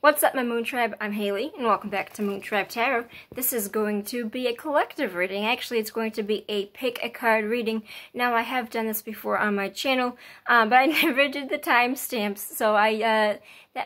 What's up, my Moon Tribe? I'm Haley, and welcome back to Moon Tribe Tarot. This is going to be a collective reading. Actually, it's going to be a pick a card reading. Now, I have done this before on my channel, but I never did the timestamps, so that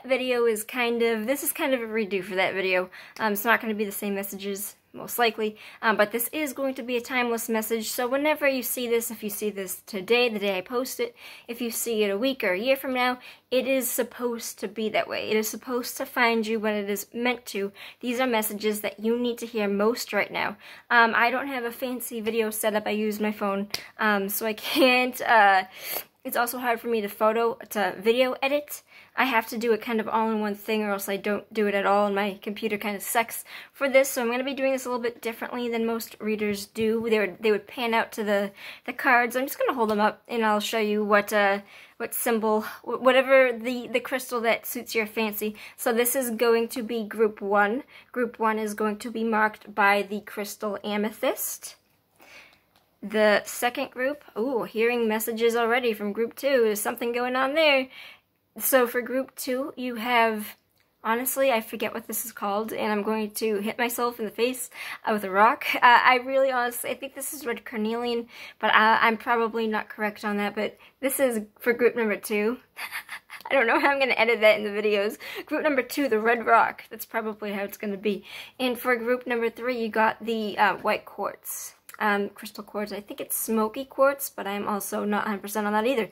video is this is kind of a redo for that video. It's not going to be the same messages, most likely, but this is going to be a timeless message, so whenever you see this, if you see this today, the day I post it, if you see it a week or a year from now, it is supposed to be that way. It is supposed to find you when it is meant to. These are messages that you need to hear most right now. I don't have a fancy video setup. I use my phone, so I can't, it's also hard for me to video edit. I have to do it kind of all in one thing, or else I don't do it at all, and my computer kind of sucks for this, so I'm going to be doing this a little bit differently than most readers do. They would pan out to the cards. I'm just going to hold them up, and I'll show you what symbol, whatever the crystal that suits your fancy. So this is going to be group 1. Group 1 is going to be marked by the crystal amethyst. The second group, hearing messages already from group 2. There's something going on there. So for group 2, you have, honestly, I forget what this is called, and I'm going to hit myself in the face with a rock. I think this is red carnelian, but I'm probably not correct on that, but this is for group number 2. I don't know how I'm going to edit that in the videos. Group number 2, the red rock. That's probably how it's going to be. And for group number 3, you got the white quartz. Crystal quartz. I think it's smoky quartz, but I'm also not 100% on that either.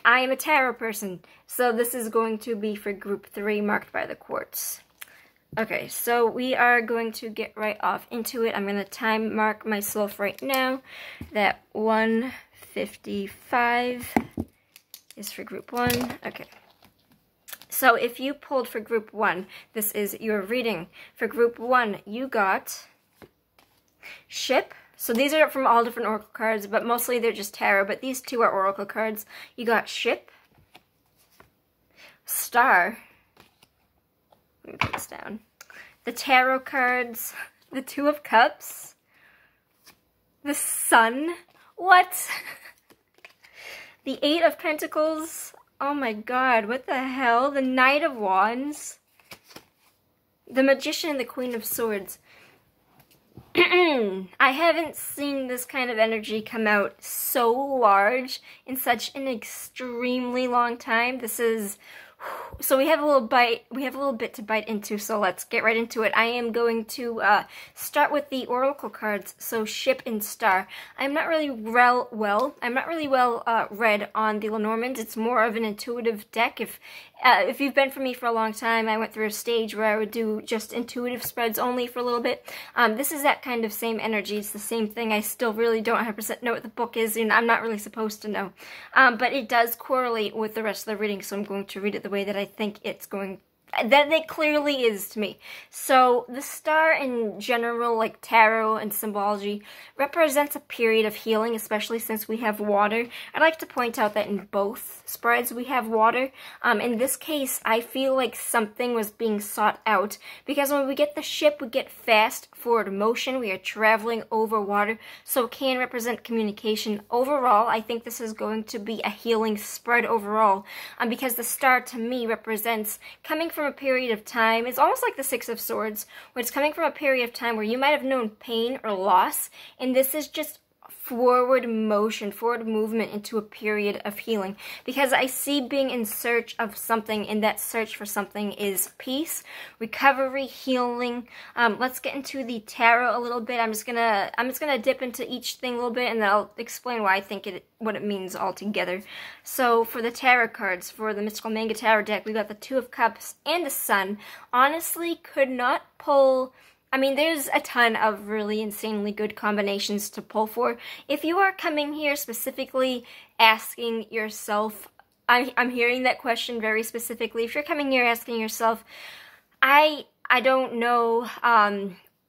I am a tarot person, so this is going to be for group 3, marked by the quartz. Okay, so we are going to get right off into it. I'm going to time mark myself right now. That 1:55 is for group 1. Okay. So if you pulled for group 1, this is your reading. For group 1, you got Ship. So these are from all different oracle cards, but mostly they're just tarot, but these two are oracle cards. You got Ship, Star, let me put this down, the tarot cards, the Two of Cups, the Sun, what? The Eight of Pentacles, oh my god, what the hell? The Knight of Wands, the Magician, and the Queen of Swords. I haven't seen this kind of energy come out so large in such an extremely long time. This is, so we have a little bit to bite into, so let's get right into it. I am going to start with the oracle cards, so Ship and Star. I'm not really well read on the Lenormands. It's more of an intuitive deck. If you've been for me for a long time, I went through a stage where I would do just intuitive spreads only for a little bit. This is that kind of same energy. It's the same thing. I still really don't 100% know what the book is, and I'm not really supposed to know. But it does correlate with the rest of the reading, so I'm going to read it the way that I think it clearly is to me. So the star in general, like tarot and symbology, represents a period of healing, especially since we have water. I'd like to point out that in both spreads we have water. In this case, I feel like something was being sought out, because when we get the ship, we get fast forward motion. We are traveling over water, so it can represent communication. Overall, I think this is going to be a healing spread overall, because the star to me represents coming from a period of time. It's almost like the Six of Swords, where it's coming from a period of time where you might have known pain or loss, and this is just forward motion, forward movement into a period of healing, because I see being in search of something, and that search for something is peace, recovery, healing. Let's get into the tarot a little bit. I'm just gonna dip into each thing a little bit, and then I'll explain why I think what it means all together. So for the tarot cards, for the Mystical Manga Tarot deck, we got the Two of Cups and the Sun. Honestly, could not pull. I mean, there's a ton of really insanely good combinations to pull for. If you are coming here specifically asking yourself, I'm hearing that question very specifically. If you're coming here asking yourself, I don't know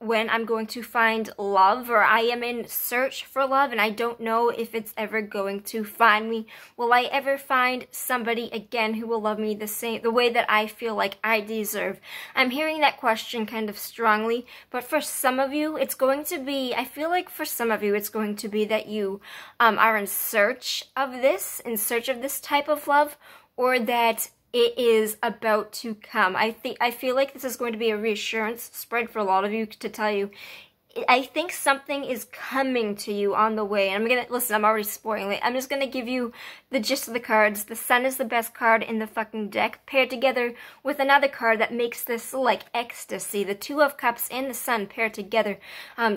when I'm going to find love, or I am in search for love and I don't know if it's ever going to find me. Will I ever find somebody again who will love me the way that I feel like I deserve? I'm hearing that question kind of strongly, but for some of you, it's going to be, I feel like for some of you, it's going to be that you are in search of this type of love, or that it is about to come. I feel like this is going to be a reassurance spread for a lot of you to tell you, I think something is coming to you on the way. And I'm already spoiling it. I'm just gonna give you the gist of the cards. The Sun is the best card in the fucking deck, paired together with another card that makes this like ecstasy. The Two of Cups and the Sun paired together,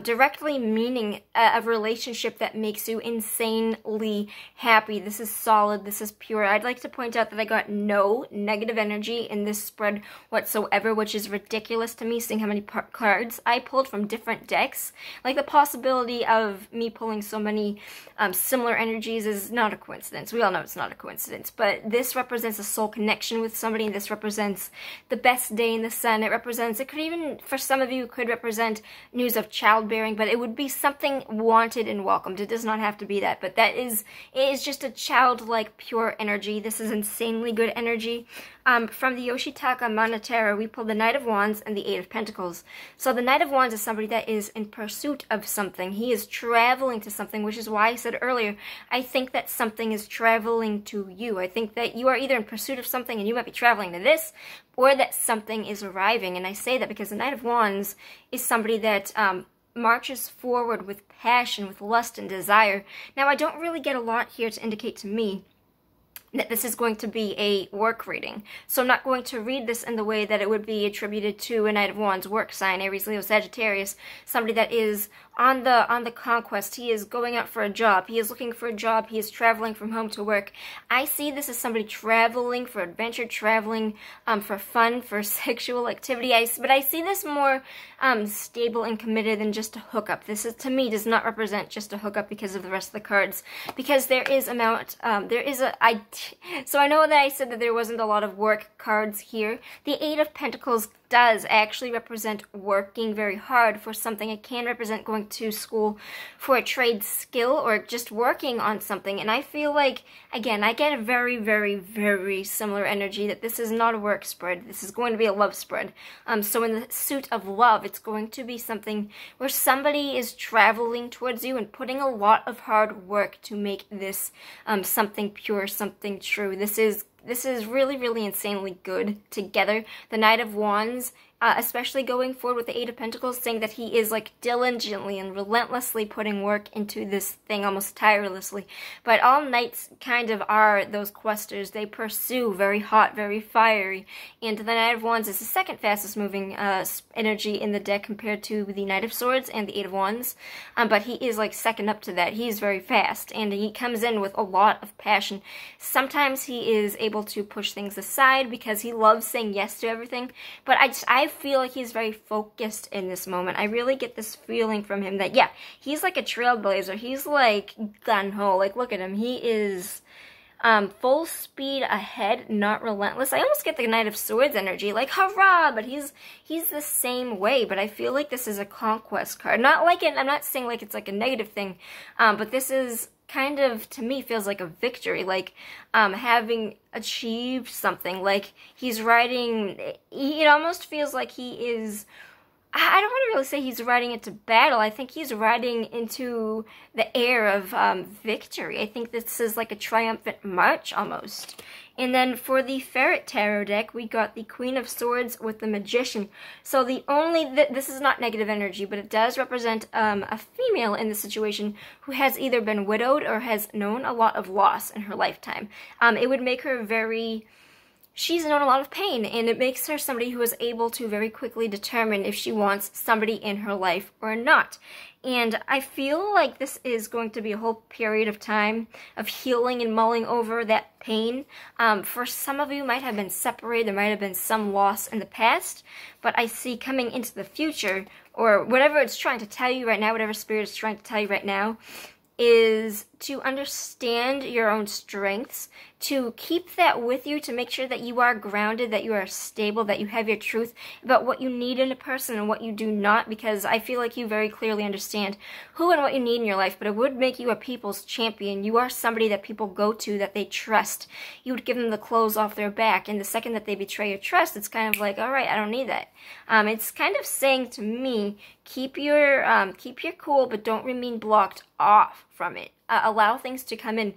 directly meaning a relationship that makes you insanely happy. This is solid. This is pure. I'd like to point out that I got no negative energy in this spread whatsoever, which is ridiculous to me, seeing how many cards I pulled from different decks. Like, the possibility of me pulling so many similar energies is not a coincidence. We all know it's not a coincidence, but this represents a soul connection with somebody. This represents the best day in the Sun. It could even, for some of you, could represent news of childbearing, but it would be something wanted and welcomed. It does not have to be that, but it is just a childlike, pure energy. This is insanely good energy. From the Yoshitaka Manatara, we pulled the Knight of Wands and the Eight of Pentacles. So the Knight of Wands is somebody that is in pursuit of something. He is traveling to something, which is why I said earlier, I think that something is traveling to you. I think that you are either in pursuit of something and you might be traveling to this, or that something is arriving. And I say that because the Knight of Wands is somebody that marches forward with passion, with lust and desire. Now, I don't really get a lot here to indicate to me that this is going to be a work reading. So I'm not going to read this in the way that it would be attributed to a Knight of Wands work sign, Aries, Leo, Sagittarius, somebody that is on the conquest. He is going out for a job. He is looking for a job. He is traveling from home to work. I see this as somebody traveling for adventure, traveling for fun, for sexual activity. But I see this more stable and committed than just a hookup. This is, to me, does not represent just a hookup because of the rest of the cards. Because there is so I know that I said that there wasn't a lot of work cards here. The Eight of Pentacles does actually represent working very hard for something. It can represent going to school for a trade skill or just working on something. And I feel like, again, I get a very, very, very similar energy that this is not a work spread. This is going to be a love spread. So in the suit of love, it's going to be something where somebody is traveling towards you and putting a lot of hard work to make this something pure, something true. This is really, really insanely good together. The Knight of Wands, especially going forward with the Eight of Pentacles, saying that he is like diligently and relentlessly putting work into this thing, almost tirelessly. But all knights kind of are those questers. They pursue, very hot, very fiery. And the Knight of Wands is the second fastest moving energy in the deck compared to the Knight of Swords and the Eight of Wands. But he is like second up to that. He's very fast, and he comes in with a lot of passion. Sometimes he is able to push things aside because he loves saying yes to everything. But I feel like he's very focused in this moment. I really get this feeling from him that, yeah, he's like a trailblazer. He's like gun-ho. Like, look at him. He is full speed ahead, not relentless. I almost get the Knight of Swords energy, like, hurrah! But he's the same way. But I feel like this is a conquest card. Not like it, I'm not saying like it's like a negative thing, but this is kind of, to me, feels like a victory, like having achieved something. Like, he's riding, it almost feels like he is, I don't want to really say he's riding into battle. I think he's riding into the air of victory. I think this is like a triumphant march almost. And then for the Ferret Tarot deck, we got the Queen of Swords with the Magician. So this is not negative energy, but it does represent a female in the situation who has either been widowed or has known a lot of loss in her lifetime. It would make her she's known a lot of pain, and it makes her somebody who is able to very quickly determine if she wants somebody in her life or not. And I feel like this is going to be a whole period of time of healing and mulling over that pain. For some of you, might have been separated, there might have been some loss in the past, but I see coming into the future, or whatever it's trying to tell you right now, whatever spirit is trying to tell you right now, is to understand your own strengths, to keep that with you, to make sure that you are grounded, that you are stable, that you have your truth about what you need in a person and what you do not, because I feel like you very clearly understand who and what you need in your life, but it would make you a people's champion. You are somebody that people go to, that they trust. You would give them the clothes off their back, and the second that they betray your trust, it's kind of like, all right, I don't need that. It's kind of saying to me, keep your cool, but don't remain blocked off from it. Allow things to come in.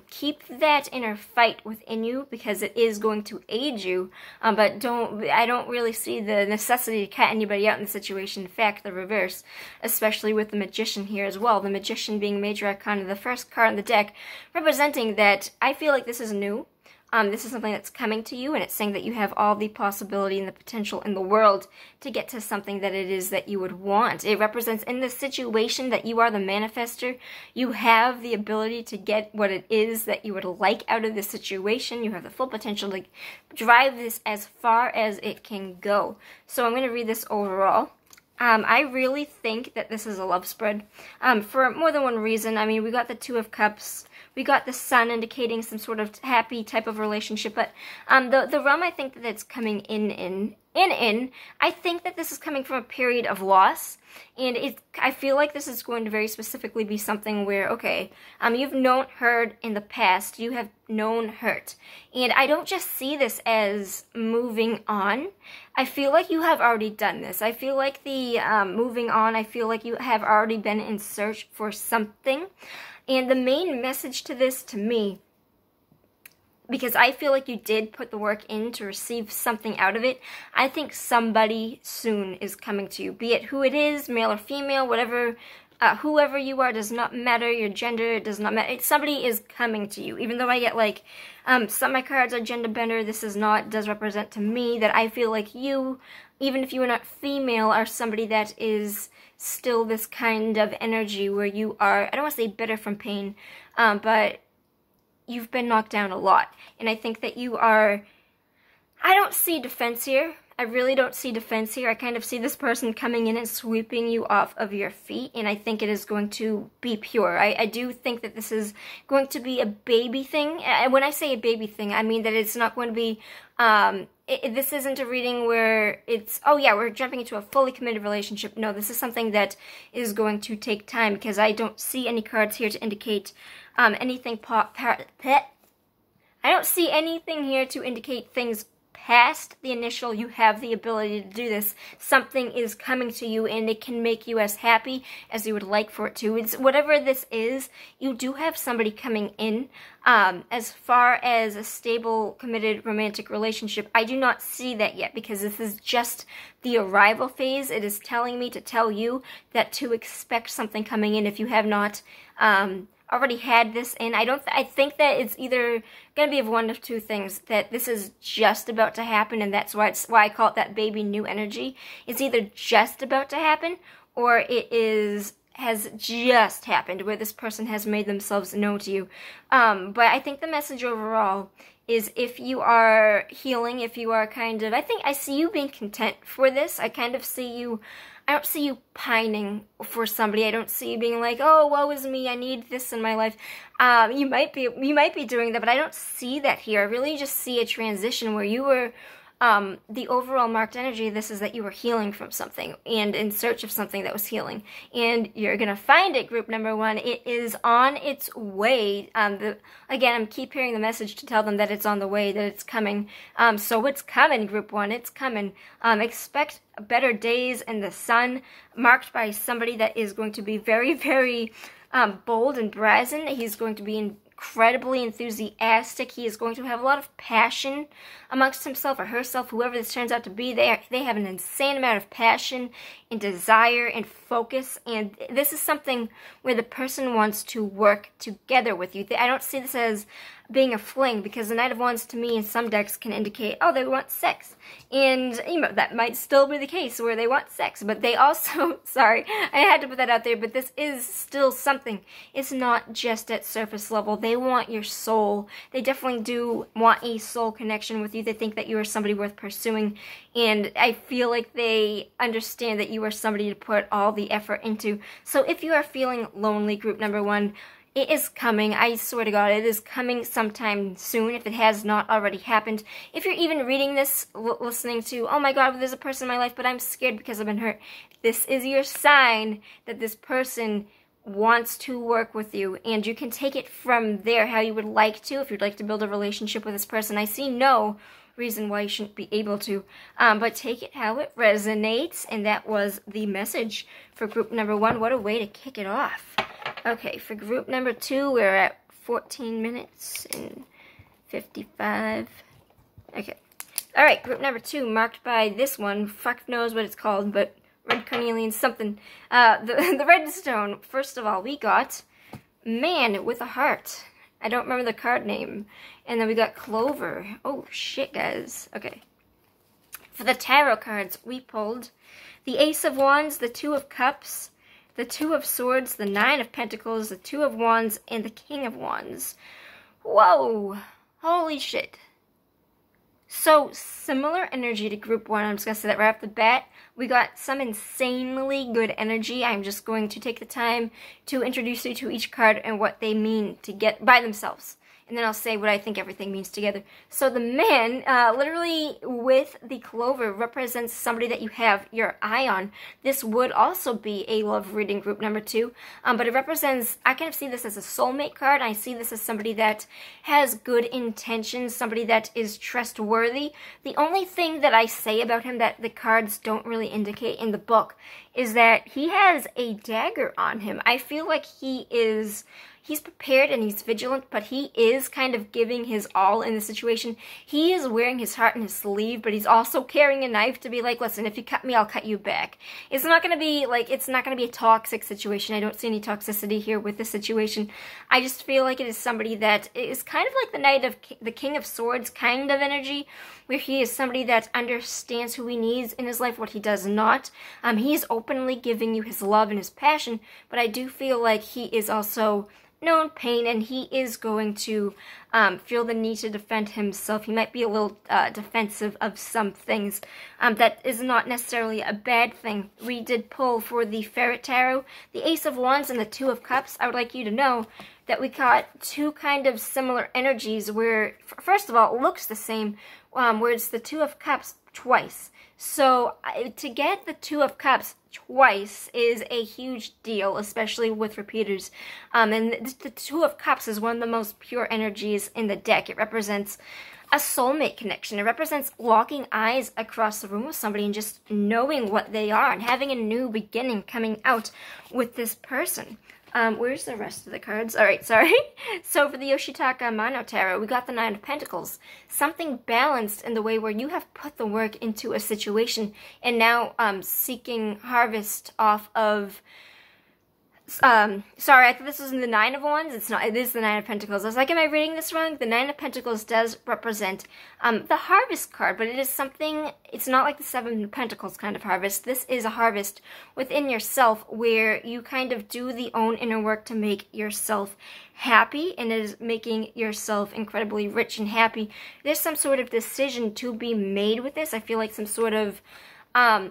Keep that inner fight within you because it is going to aid you. But I don't really see the necessity to cut anybody out in the situation. In fact, the reverse, especially with the Magician here as well. The Magician being Major Arcana, the first card in the deck, representing that I feel like this is new. This is something that's coming to you, and it's saying that you have all the possibility and the potential in the world to get to something that it is that you would want. It represents in this situation that you are the manifester. You have the ability to get what it is that you would like out of this situation. You have the full potential to drive this as far as it can go. So I'm going to read this overall. I really think that this is a love spread for more than one reason. I mean, we got the Two of Cups. We got the Sun indicating some sort of happy type of relationship, but the realm I think that it's coming in, I think that this is coming from a period of loss, and I feel like this is going to very specifically be something where, okay, you've known hurt in the past, you have known hurt, and I don't just see this as moving on. I feel like you have already done this. I feel like the moving on, I feel like you have already been in search for something. And the main message to this, to me, because I feel like you did put the work in to receive something out of it, I think somebody soon is coming to you. Be it who it is, male or female, whatever, whoever you are, does not matter. Your gender does not matter. Somebody is coming to you. Even though I get like, some of my cards are gender bender, this does represent to me that I feel like you, even if you are not female, are somebody that is still this kind of energy where you are, I don't want to say bitter from pain, but you've been knocked down a lot. And I think that you are, I don't see defense here. I really don't see defense here. I kind of see this person coming in and sweeping you off of your feet, and I think it is going to be pure. I do think that this is going to be a baby thing. And when I say a baby thing, I mean that it's not going to be, this isn't a reading where it's, oh yeah, we're jumping into a fully committed relationship. No, this is something that is going to take time, because I don't see any cards here to indicate anything I don't see anything here to indicate things past the initial, you have the ability to do this. Something is coming to you, and it can make you as happy as you would like for it to. It's whatever this is, you do have somebody coming in. As far as a stable, committed, romantic relationship, I do not see that yet, because this is just the arrival phase. It is telling me to tell you that to expect something coming in if you have not already had this in. I think that it's either going to be of one of two things, that this is just about to happen, and that's why I call it that baby new energy. It's either just about to happen, or it has just happened, where this person has made themselves known to you. But I think the message overall is, if you are healing, if you are kind of, I see you being content for this. I kind of see you, I don't see you pining for somebody. I don't see you being like, oh, woe is me, I need this in my life. You might be doing that, but I don't see that here. I really just see a transition where you were, the overall marked energy of this is that you were healing from something and in search of something that was healing. And you're going to find it, group number one. It is on its way. Again, I keep hearing the message to tell them that it's on the way, that it's coming. So it's coming, group one. It's coming. Expect better days in the sun, marked by somebody that is going to be very, very bold and brazen. He's going to be incredibly enthusiastic. He is going to have a lot of passion amongst himself or herself, whoever this turns out to be. They have an insane amount of passion and desire and focus, and this is something where the person wants to work together with you. I don't see this as being a fling, because the Knight of Wands to me in some decks can indicate, oh, they want sex. And, you know, that might still be the case where they want sex, but they also, sorry, I had to put that out there, but this is still something. It's not just at surface level. They want your soul. They definitely do want a soul connection with you. They think that you are somebody worth pursuing, and I feel like they understand that you are somebody to put all the effort into. So if you are feeling lonely, group number one, it is coming. I swear to God, it is coming sometime soon, if it has not already happened. If you're even reading this, listening to, oh my God, there's a person in my life, but I'm scared because I've been hurt. This is your sign that this person wants to work with you, and you can take it from there how you would like to. If you'd like to build a relationship with this person, I see no reason why you shouldn't be able to, but take it how it resonates. And that was the message for group number one. What a way to kick it off. Okay, for group number 2, we're at 14 minutes and 55. Okay. Alright, group number 2, marked by this one. Fuck knows what it's called, but red carnelian something. The red stone. First of all, we got Man with a Heart. I don't remember the card name. And then we got Clover. Oh, shit, guys. Okay. For the tarot cards, we pulled the Ace of Wands, the Two of Cups, the Two of Swords, the Nine of Pentacles, the Two of Wands, and the King of Wands. Whoa! Holy shit. So, similar energy to group 1. I'm just going to say that right off the bat. We got some insanely good energy. I'm just going to take the time to introduce you to each card and what they mean to get by themselves. And then I'll say what I think everything means together. So the Man, literally with the Clover, represents somebody that you have your eye on. This would also be a love reading group number 2. But it represents, I kind of see this as a soulmate card. I see this as somebody that has good intentions, somebody that is trustworthy. The only thing that I say about him that the cards don't really indicate in the book is that he has a dagger on him. I feel like he's prepared and he's vigilant, but he is kind of giving his all in the situation. He is wearing his heart in his sleeve, but he's also carrying a knife to be like, listen, if you cut me, I'll cut you back. It's not going to be like, it's not going to be a toxic situation. I don't see any toxicity here with this situation. I just feel like it is somebody that is kind of like the Knight of the King of Swords kind of energy, where he is somebody that understands who he needs in his life, what he does not. He's openly giving you his love and his passion, but I do feel like he is also known pain, and he is going to feel the need to defend himself. He might be a little defensive of some things. That is not necessarily a bad thing. We did pull for the Ferret Tarot, the Ace of Wands, and the Two of Cups. I would like you to know that we got two kind of similar energies where, first of all, it looks the same, where it's the Two of Cups twice. So to get the Two of Cups twice is a huge deal, especially with repeaters. And the Two of Cups is one of the most pure energies in the deck. It represents a soulmate connection. It represents locking eyes across the room with somebody and just knowing what they are and having a new beginning coming out with this person. Where's the rest of the cards? Alright, sorry. So for the Yoshitaka Mano Tarot, we got the Nine of Pentacles. Something balanced in the way where you have put the work into a situation and now seeking harvest off of... sorry, I thought this was in the Nine of Wands. It's not. It is the Nine of Pentacles. I was like, am I reading this wrong? The Nine of Pentacles does represent the harvest card, but it is something, it's not like the Seven of Pentacles kind of harvest. This is a harvest within yourself where you kind of do the own inner work to make yourself happy, and it is making yourself incredibly rich and happy. There's some sort of decision to be made with this. I feel like some sort of I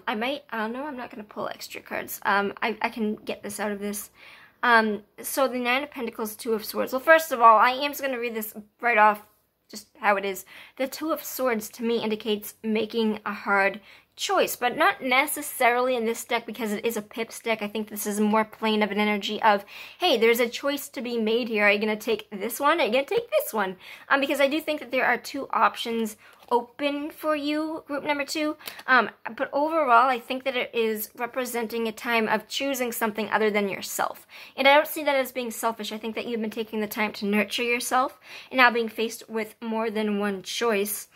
don't know, I'm not going to pull extra cards. I can get this out of this. So the Nine of Pentacles, Two of Swords. Well, first of all, I am just going to read this right off, just how it is. The Two of Swords, to me, indicates making a hard choice, but not necessarily in this deck because it is a Pips deck. I think this is more plain of an energy of, hey, there's a choice to be made here. Are you going to take this one? Are you going to take this one? Because I do think that there are two options open for you, group number 2. But overall, I think that it is representing a time of choosing something other than yourself. And I don't see that as being selfish. I think that you've been taking the time to nurture yourself and now being faced with more than one choice.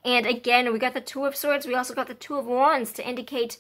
And again, we got the Two of Swords. We also got the Two of Wands to indicate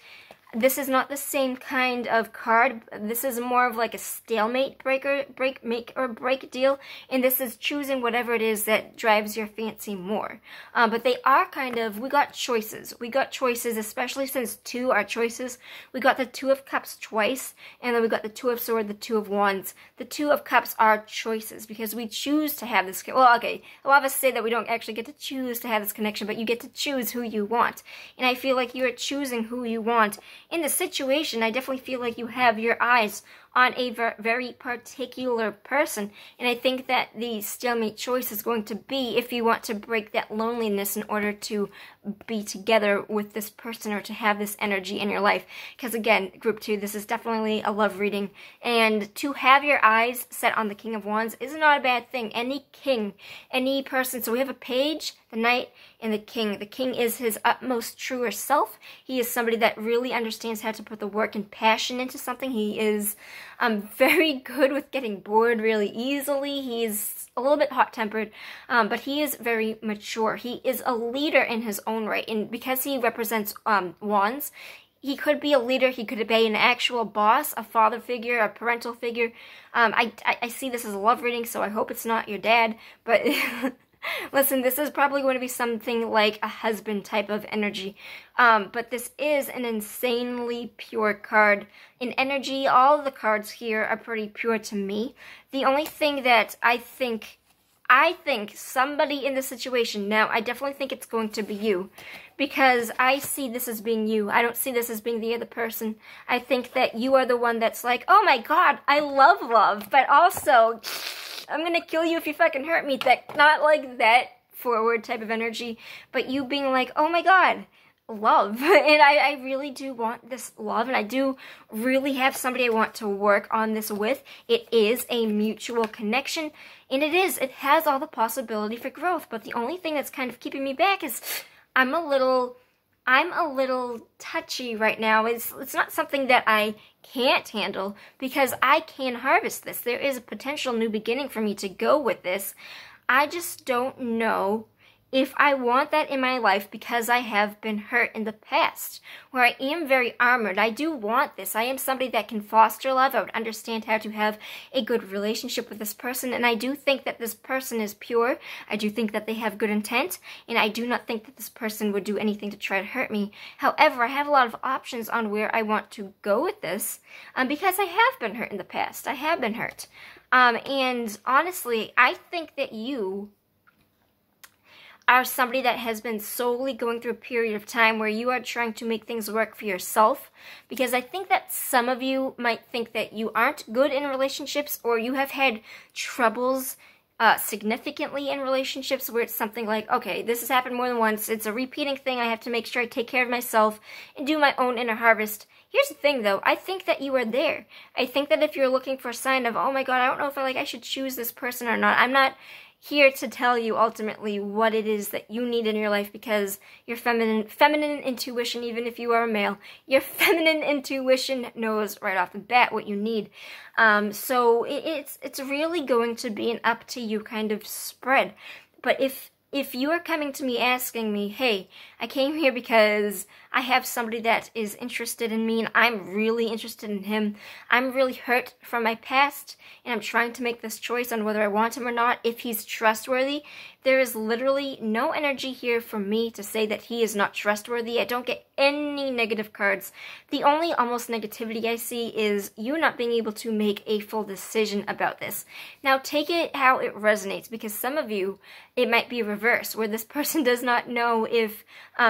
this is not the same kind of card. This is more of like a stalemate make or break deal. And this is choosing whatever it is that drives your fancy more. But they are kind of, we got choices. We got choices, especially since 2 are choices. We got the Two of Cups twice. And then we got the Two of Swords, the Two of Wands. The Two of Cups are choices because we choose to have this, well, okay, a lot of us say that we don't actually get to choose to have this connection, but you get to choose who you want. And I feel like you're choosing who you want. In the situation, I definitely feel like you have your eyes on a very particular person, and I think that the stalemate choice is going to be if you want to break that loneliness in order to be together with this person or to have this energy in your life. Because again, group 2, this is definitely a love reading, and to have your eyes set on the King of Wands is not a bad thing. Any king, any person, so we have a page, the Knight, and the King. The King is his utmost truer self. He is somebody that really understands how to put the work and passion into something. He is very good with getting bored really easily. He's a little bit hot-tempered, but he is very mature. He is a leader in his own right, and because he represents wands, he could be a leader, he could be an actual boss, a father figure, a parental figure. I see this as a love reading, so I hope it's not your dad, but listen, this is probably going to be something like a husband type of energy. But this is an insanely pure card. In energy, all of the cards here are pretty pure to me. The only thing that I think somebody in this situation, now I definitely think it's going to be you, because I see this as being you. I don't see this as being the other person. I think that you are the one that's like, oh my god, I love love, but also, I'm gonna kill you if you fucking hurt me. That, not like that forward type of energy, but you being like, oh my god, love. And I really do want this love, and I do really have somebody I want to work on this with. It is a mutual connection, and it has all the possibility for growth, but the only thing that's kind of keeping me back is I'm a little touchy right now. It's not something that I can't handle, because I can harvest this. There is a potential new beginning for me to go with this. I just don't know if I want that in my life, because I have been hurt in the past, where I am very armored. I do want this. I am somebody that can foster love. I would understand how to have a good relationship with this person, and I do think that this person is pure. I do think that they have good intent, and I do not think that this person would do anything to try to hurt me. However, I have a lot of options on where I want to go with this, because I have been hurt in the past. I have been hurt. And honestly, I think that you are somebody that has been solely going through a period of time where you are trying to make things work for yourself, because I think that some of you might think that you aren't good in relationships, or you have had troubles significantly in relationships where it's something like, okay, this has happened more than once, it's a repeating thing, I have to make sure I take care of myself and do my own inner harvest. Here's the thing though, I think that you are there. I think that if you're looking for a sign of, oh my god, I don't know if I should choose this person or not, I'm not here to tell you ultimately what it is that you need in your life, because your feminine intuition, even if you are a male, your feminine intuition knows right off the bat what you need. So it's really going to be an up to you kind of spread. But if you are coming to me asking me, hey, I came here because I have somebody that is interested in me and I'm really interested in him, I'm really hurt from my past, and I'm trying to make this choice on whether I want him or not, if he's trustworthy, there is literally no energy here for me to say that he is not trustworthy. I don't get any negative cards. The only almost negativity I see is you not being able to make a full decision about this. Now take it how it resonates, because some of you, it might be reverse, where this person does not know if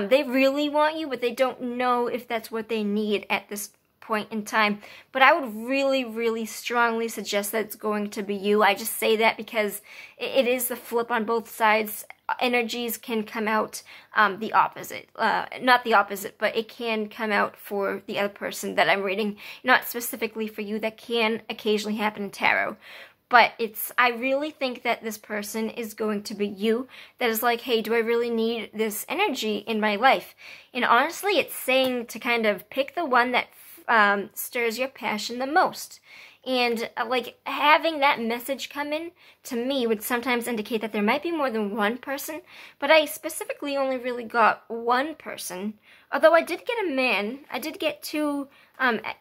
they really want you, but they don't know if that's what they need at this point in time. But I would really, really strongly suggest that it's going to be you. I just say that because it is the flip on both sides. Energies can come out the opposite. Not the opposite, but it can come out for the other person that I'm reading. Not specifically for you. That can occasionally happen in tarot. But I really think that this person is going to be you, that is like, hey, do I really need this energy in my life? And honestly, it's saying to kind of pick the one that stirs your passion the most. And like having that message come in to me would sometimes indicate that there might be more than one person, but I specifically only really got one person. Although I did get a man, I did get two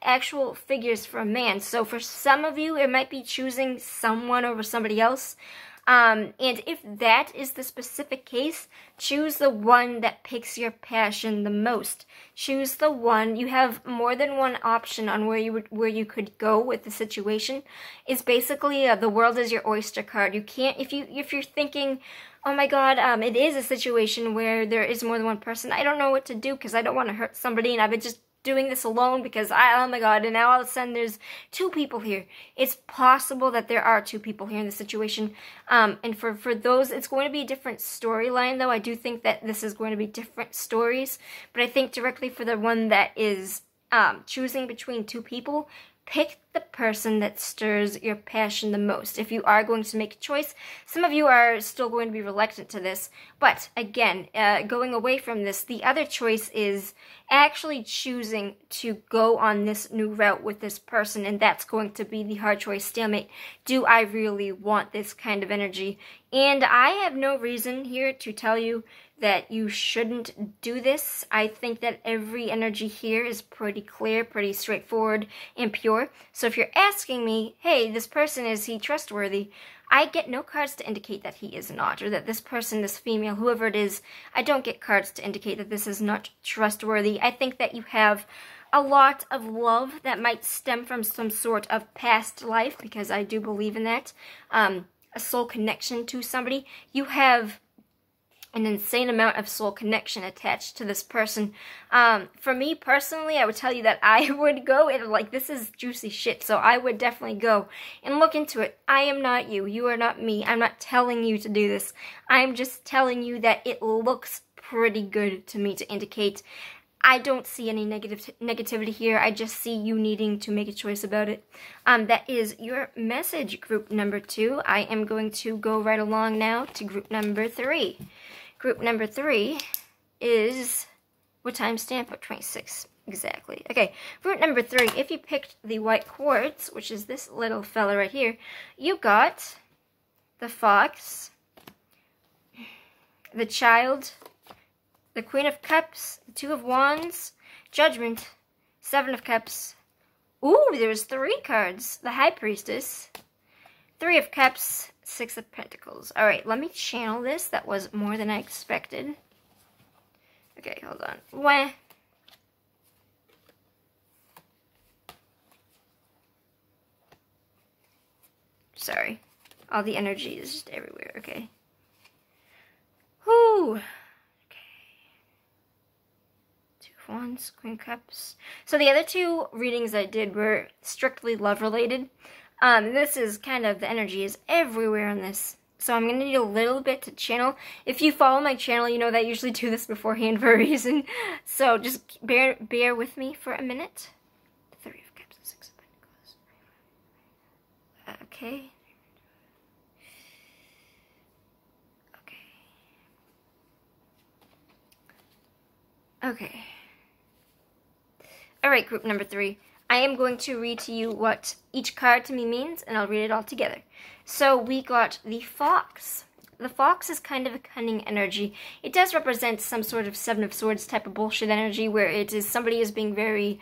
actual figures for a man. So for some of you, it might be choosing someone over somebody else. And if that is the specific case, choose the one that picks your passion the most. Choose the one, you have more than one option on where you could go with the situation. It's basically the world is your oyster card. You can't, if you're thinking, oh my god, it is a situation where there is more than one person, I don't know what to do because I don't want to hurt somebody, and I've been just doing this alone because oh my god, and now all of a sudden there's two people here. It's possible that there are two people here in this situation, and for those, it's going to be a different storyline though. I do think that this is going to be different stories, but I think directly for the one that is choosing between two people, Pick the person that stirs your passion the most. If you are going to make a choice, some of you are still going to be reluctant to this, but again, going away from this, the other choice is actually choosing to go on this new route with this person, and that's going to be the hard choice stalemate. Do I really want this kind of energy? And I have no reason here to tell you that you shouldn't do this. I think that every energy here is pretty clear, pretty straightforward, and pure. So if you're asking me, hey, this person, is he trustworthy? I get no cards to indicate that he is not, or that this person, this female, whoever it is, I don't get cards to indicate that this is not trustworthy. I think that you have a lot of love that might stem from some sort of past life, because I do believe in that. A soul connection to somebody. You have an insane amount of soul connection attached to this person. For me personally, I would tell you that I would go and, like, this is juicy shit, so I would definitely go and look into it. I am not you. You are not me. I'm not telling you to do this. I'm just telling you that it looks pretty good to me to indicate. I don't see any negativity here. I just see you needing to make a choice about it. That is your message, group number 2. I am going to go right along now to group number 3. Group number 3 is, what timestamp? What, 26, exactly. Okay, group number 3, if you picked the white quartz, which is this little fella right here, you got the fox, the child, the Queen of Cups, the Two of Wands, Judgment, Seven of Cups. Ooh, there's 3 cards. The High Priestess, 3 of Cups, 6 of Pentacles. Alright, let me channel this. That was more than I expected. Okay, hold on. Wah. Sorry. All the energy is just everywhere. Okay. Whoo. Wands, Queen Cups. So the other 2 readings I did were strictly love related. This is kind of, the energy is everywhere on this. So I'm going to need a little bit to channel. If you follow my channel, you know that I usually do this beforehand for a reason. So just bear with me for a minute. 3 of Cups and 6 of Pentacles. Okay. Okay. Alright, group number 3. I am going to read to you what each card to me means, and I'll read it all together. So we got the Fox. The Fox is kind of a cunning energy. It does represent some sort of 7 of Swords type of bullshit energy, where it is somebody is being very...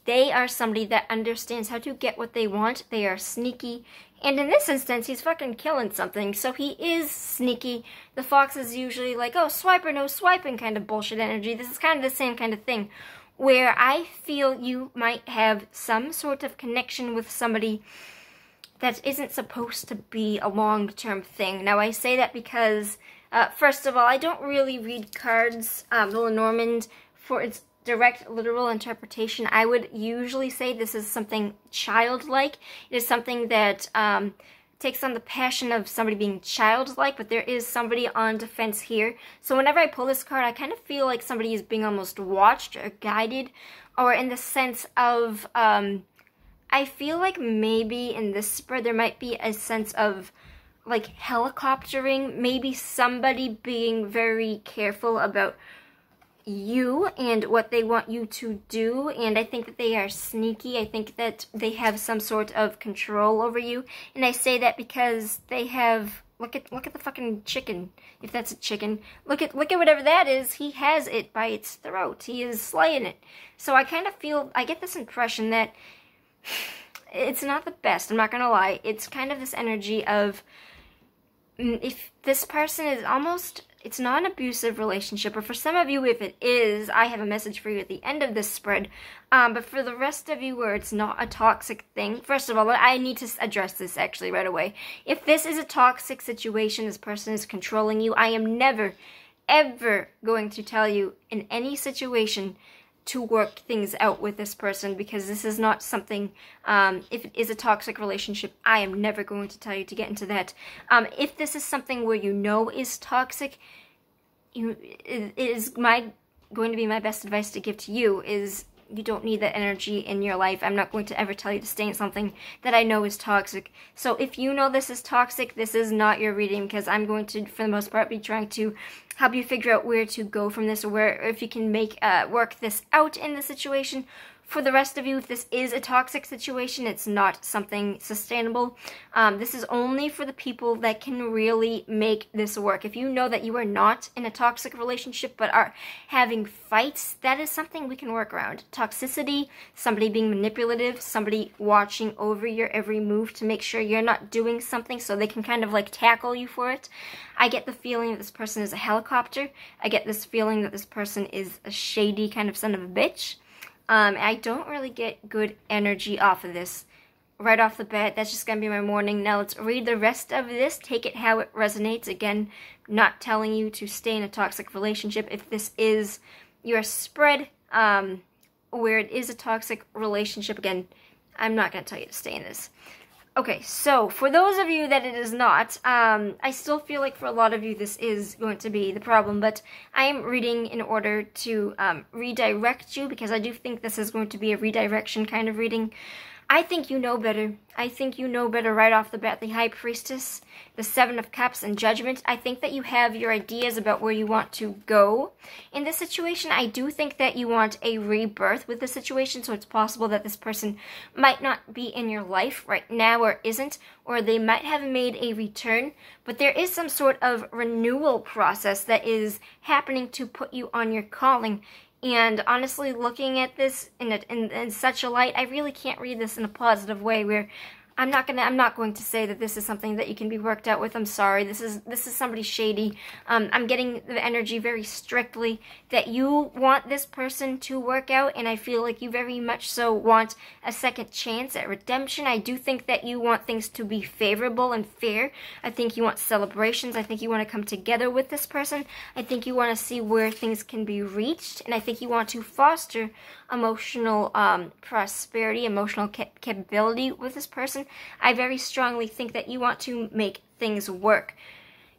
They are somebody that understands how to get what they want. They are sneaky. And in this instance, he's fucking killing something, so he is sneaky. The Fox is usually like, oh, swipe or no swiping kind of bullshit energy. This is kind of the same kind of thing, where I feel you might have some sort of connection with somebody that isn't supposed to be a long-term thing. Now, I say that because, first of all, I don't really read cards, Lenormand, for its direct literal interpretation. I would usually say this is something childlike. It is something that takes on the passion of somebody being childlike, but there is somebody on defense here. So whenever I pull this card, I kind of feel like somebody is being almost watched or guided, or in the sense of, I feel like maybe in this spread there might be a sense of like helicoptering, maybe somebody being very careful about you and what they want you to do, and I think that they are sneaky. I think that they have some sort of control over you, and I say that because they have, look at the fucking chicken, if that's a chicken. Look at whatever that is. He has it by its throat. He is slaying it. So I kind of feel, I get this impression that it's not the best, I'm not gonna lie. It's kind of this energy of, if this person is almost, it's not an abusive relationship, or for some of you, if it is, I have a message for you at the end of this spread. But for the rest of you where it's not a toxic thing, first of all, I need to address this actually right away. If this is a toxic situation, this person is controlling you, I am never, ever going to tell you in any situation to work things out with this person, because this is not something, if it is a toxic relationship, I am never going to tell you to get into that. If this is something where you know is toxic, it is going to be my best advice to give to you is You don't need that energy in your life. I'm not going to ever tell you to stay in something that I know is toxic. So if you know this is toxic, this is not your reading, because I'm going to, for the most part, be trying to help you figure out where to go from this, or where, if you can make work this out in the situation. For the rest of you, if this is a toxic situation, it's not something sustainable. This is only for the people that can really make this work. If you know that you are not in a toxic relationship but are having fights, that is something we can work around. Toxicity, somebody being manipulative, somebody watching over your every move to make sure you're not doing something so they can kind of like tackle you for it. I get the feeling that this person is a helicopter. I get this feeling that this person is a shady kind of son of a bitch. I don't really get good energy off of this right off the bat. That's just going to be my morning. Now let's read the rest of this. Take it how it resonates. Again, not telling you to stay in a toxic relationship. If this is your spread, where it is a toxic relationship, again, I'm not going to tell you to stay in this. Okay, so for those of you that it is not, I still feel like for a lot of you this is going to be the problem, but I am reading in order to redirect you, because I do think this is going to be a redirection kind of reading. I think you know better. I think you know better right off the bat. The High Priestess, the Seven of Cups, and Judgment. I think that you have your ideas about where you want to go in this situation. I do think that you want a rebirth with this situation, so it's possible that this person might not be in your life right now, or isn't, or they might have made a return, but there is some sort of renewal process that is happening to put you on your calling. And honestly, looking at this in such a light, I really can't read this in a positive way, where I'm not going to say that this is something that you can be worked out with. I'm sorry. This is somebody shady. I'm getting the energy very strictly that you want this person to work out, and I feel like you very much so want a second chance at redemption. I do think that you want things to be favorable and fair. I think you want celebrations. I think you want to come together with this person. I think you want to see where things can be reached, and I think you want to foster emotional prosperity, emotional capability with this person. I very strongly think that you want to make things work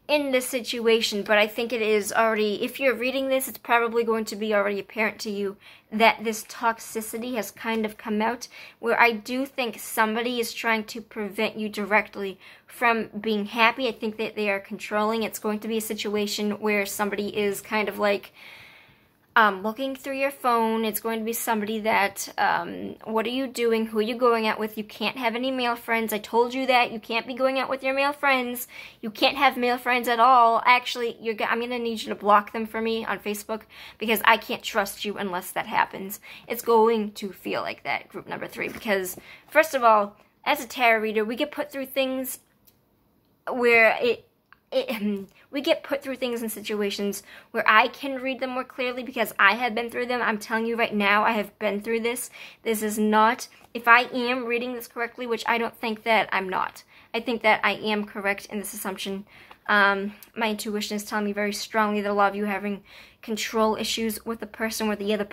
in this situation, but I think it is already, if you're reading this, it's probably going to be already apparent to you that this toxicity has kind of come out, where I do think somebody is trying to prevent you directly from being happy. I think that they are controlling. It's going to be a situation where somebody is kind of like looking through your phone. It's going to be somebody that, what are you doing? Who are you going out with? You can't have any male friends. I told you that. You can't be going out with your male friends. You can't have male friends at all. Actually, I'm going to need you to block them for me on Facebook, because I can't trust you unless that happens. It's going to feel like that, group number 3, because, first of all, as a tarot reader, we get put through things where we get put through things in situations where I can read them more clearly because I have been through them. I'm telling you right now, I have been through this. This is not, if I am reading this correctly, which I don't think that I'm not. I think that I am correct in this assumption. My intuition is telling me very strongly that a lot of you are having control issues with the person, where the other person